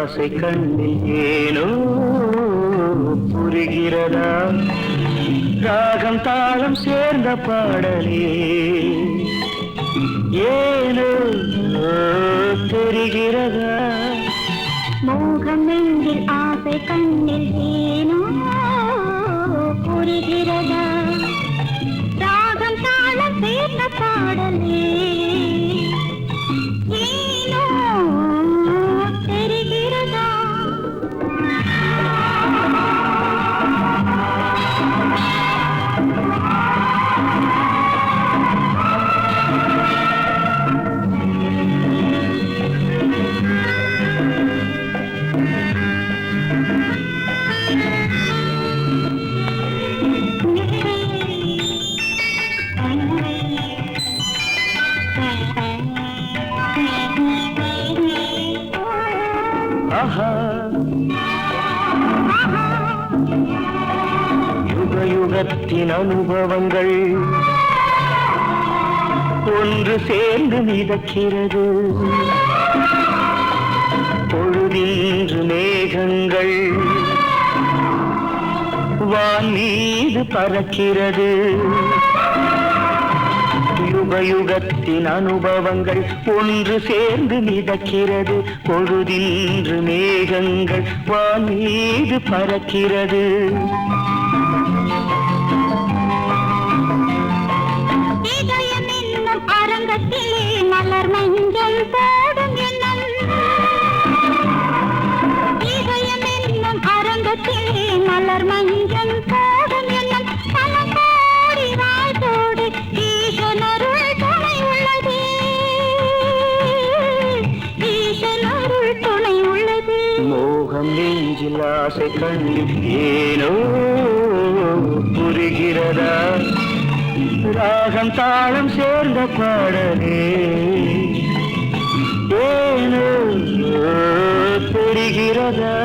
ஆசை கண்ணில் ஏனோ புரிகிறதா ராகம் தாளம் சேர்ந்த பாடலே ஏனோ தெரிகிறதா மோகம் நெஞ்சில் ஆசை கண்ணில் ஏனோ புரிகிறதா ராகம் தாளம் சேர்ந்த பாடலே ஏனோ தெரிகிறதா யுக யுகத்தின் அனுபவங்கள் ஒன்று சேர்ந்து மிதக்கிறது பொழுதின்று மேகங்கள் வான் மீது பறக்கிறது யுகத்தின் அனுபவங்கள் ஒன்று சேர்ந்து மிதக்கிறது பொழுதின்று மேகங்கள் வான் மீது பறக்கிறது இதயம் என்னும் அரங்கத்திலே மலர் மஞ்சள் போடும் எண்ணம் இதயம் என்னும் அரங்கத்திலே மலர் மஞ்சள் போடும் எண்ணம் பல கோடி வாழ்த்தோடு ஈசனருள் துணை உள்ளது ஈசனருள் துணை உள்ளது மோகம் நெஞ்சில் ஆசை கண்ணில் ஏனோ புரிகிறதா ராகம் தாளம் சேர்ந்த பாடலே ஏனோ தெரிகிறதா